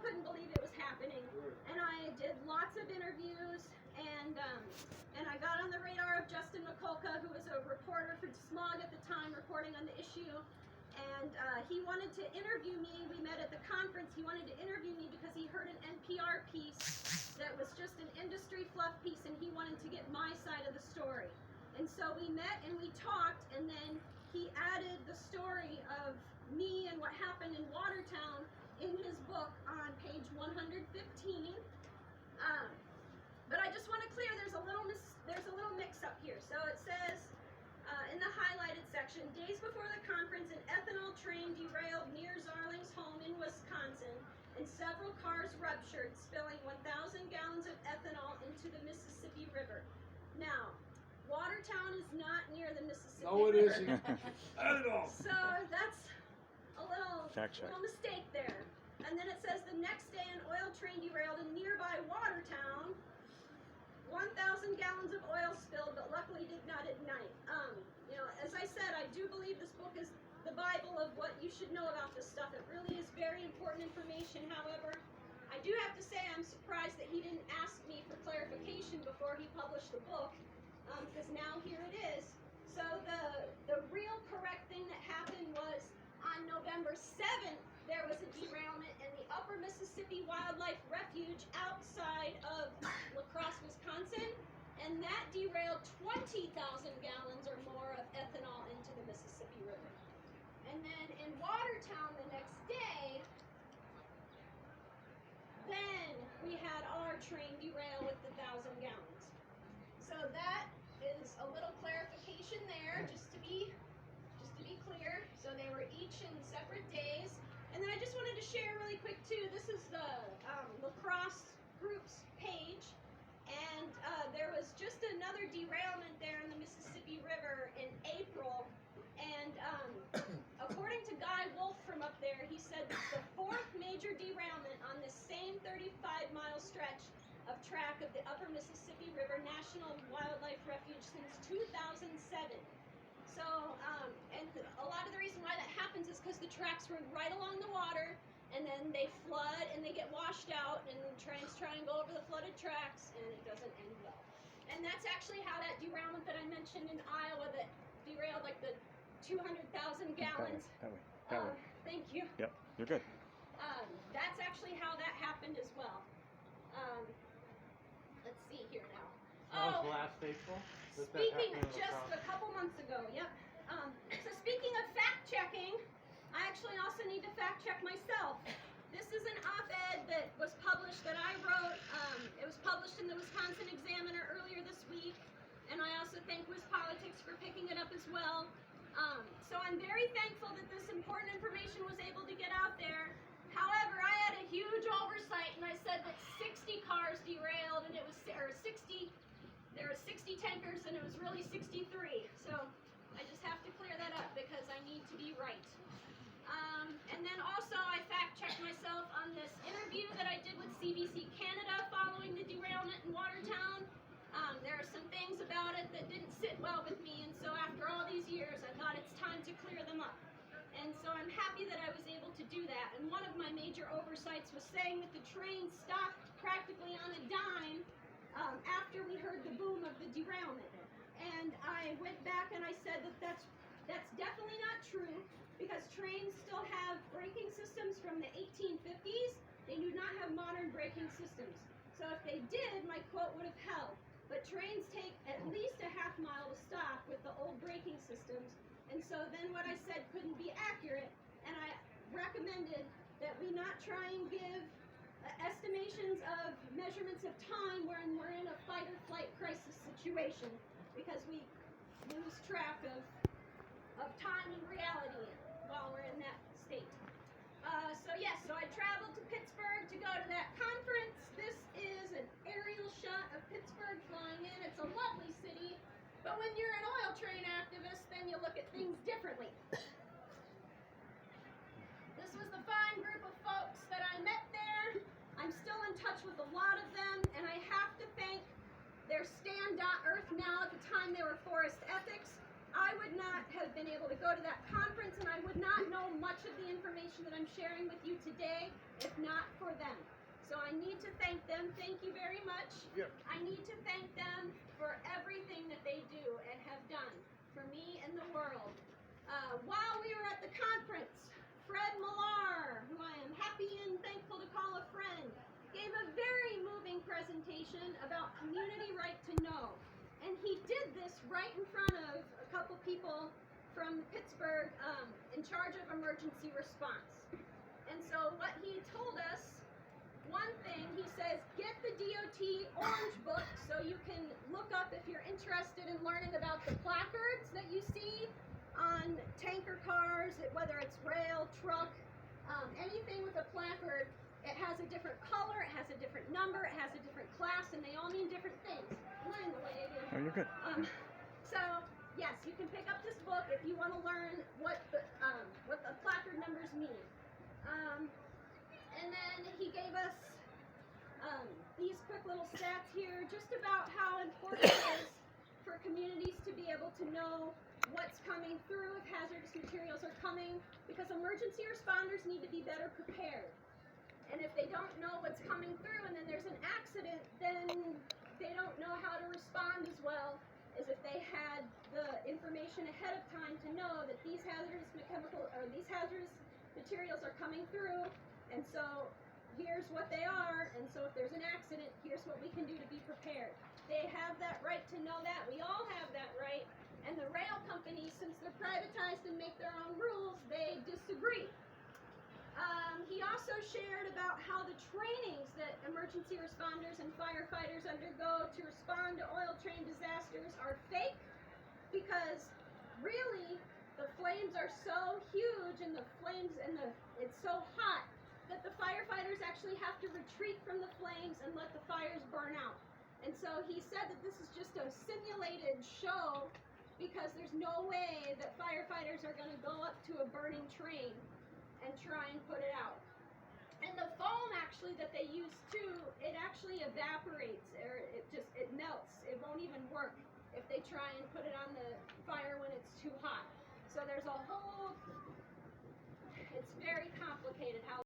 couldn't believe it was happening. And I did lots of interviews, and I got on the radar of Justin McCulca, who was a reporter for Smog at the time, reporting on the issue. And he wanted to interview me. We met at the conference. He wanted to interview me because he heard an NPR piece that was just an industry fluff piece, and he wanted to get my side of the story. And so we met and we talked, and then he added the story of me and what happened in Watertown in his book on page 115. But I just want to clear, there's a little mix-up here. So it says, in the highlighted section, days before the conference, an ethanol train derailed near Zarling's home in Wisconsin, and several cars ruptured, spilling 1,000 gallons of ethanol into the Mississippi River. Now, Watertown is not near the Mississippi River. No, it isn't. Not at all. So that's a little mistake there. And then it says the next day an oil train derailed in nearby Watertown. 1,000 gallons of oil spilled, but luckily did not ignite. You know, as I said, I do believe this book is the Bible of what you should know about this stuff. It really is very important information. However, I do have to say I'm surprised that he didn't ask me for clarification before he published the book, because now here it is. So the real correct thing that happened was on November 7th, there was a derailment in the Upper Mississippi Wildlife Refuge outside of La Crosse, Wisconsin, and that derailed 20,000 gallons or more of ethanol into the Mississippi River. And then in Watertown the next day, then we had our train derail with the 1,000 gallons. So that is a little clarification there, just to be clear. So they were each in separate days. And then I just wanted to share really quick too, this is the La Crosse group's page, and there was just another derailment there in the Mississippi River in April, and according to Guy Wolf from up there, he said it's the fourth major derailment on this same 35-mile stretch of track of the Upper Mississippi River National Wildlife Refuge since 2007. So, and a lot of the reason why that happens is because the tracks run right along the water, and then they flood and they get washed out, and the trains try and go over the flooded tracks, and it doesn't end well. And that's actually how that derailment that I mentioned in Iowa that derailed like the 200,000 gallons. That way. Thank you. Yep, you're good. That's actually how that happened as well. Let's see here now. That was last April? Speaking just a couple months ago, yep. So speaking of fact checking, I actually also need to fact check myself. This is an op-ed that was published that I wrote. It was published in the Wisconsin Examiner earlier this week, and I also thank WisPolitics for picking it up as well. So I'm very thankful that this important information was able to get out there. However, I had a huge oversight, and I said that 60 cars derailed, and it was, or 60, there were 60 tankers, and it was really 63. So I just have to clear that up because I need to be right. And then also I fact-checked myself on this interview that I did with CBC Canada following the derailment in Watertown. There are some things about it that didn't sit well with me, and so after all these years, I thought it's time to clear them up. And so I'm happy that I was able to do that. And one of my major oversights was saying that the train stopped practically on a dime after we heard the boom of the derailment. And I went back and I said that that's definitely not true, because trains still have braking systems from the 1850s. They do not have modern braking systems. So if they did, my quote would have held. But trains take at least a half mile to stop with the old braking systems. And so then what I said couldn't be accurate, and I recommended that we not try and give estimations of measurements of time when we're in a fight or flight crisis situation, because we lose track of time and reality while we're in that state. So I traveled to Pittsburgh to go to that conference. This is an aerial shot of Pittsburgh flying in. It's a lovely city, but when you're an oil train activist, then you look at things differently. This was the fine group of folks that I met there. I'm still in touch with a lot of them, and I have to thank their Stand.Earth now. At the time they were Forest Ethics. I would not have been able to go to that conference experience, and I would not know much of the information that I'm sharing with you today if not for them. So I need to thank them. Thank you very much. Yep. I need to thank them for everything that they do and have done for me and the world. While we were at the conference, Fred Millar, who I am happy and thankful to call a friend, gave a very moving presentation about community right to know. And he did this right in front of a couple people from Pittsburgh in charge of emergency response. And so what he told us, one thing, he says, get the DOT Orange Book so you can look up if you're interested in learning about the placards that you see on tanker cars, whether it's rail, truck, anything with a placard. It has a different color, it has a different number, it has a different class, and they all mean different things. I'm not in the way again. Oh, you're good. So, yes, you can pick up this book if you want to learn what the placard numbers mean. And then he gave us these quick little stats here just about how important it is for communities to be able to know what's coming through, if hazardous materials are coming, because emergency responders need to be better prepared. And if they don't know what's coming through and then there's an accident, then they don't know how to respond as well as if they had the information ahead of time to know that these hazardous materials are coming through, and so here's what they are, and so if there's an accident, here's what we can do to be prepared. They have that right to know that. We all have that right. And the rail companies, since they're privatized and make their own rules, they disagree. He also shared about how the trainings that emergency responders and firefighters undergo to respond to oil train disasters are fake, because really the flames are so huge and it's so hot that the firefighters actually have to retreat from the flames and let the fires burn out. And so he said that this is just a simulated show, because there's no way that firefighters are going to go up to a burning train and try and put it out. And the foam actually that they use too, it actually evaporates, or it melts. It won't even work if they try and put it on the fire when it's too hot. So there's a whole, it's very complicated how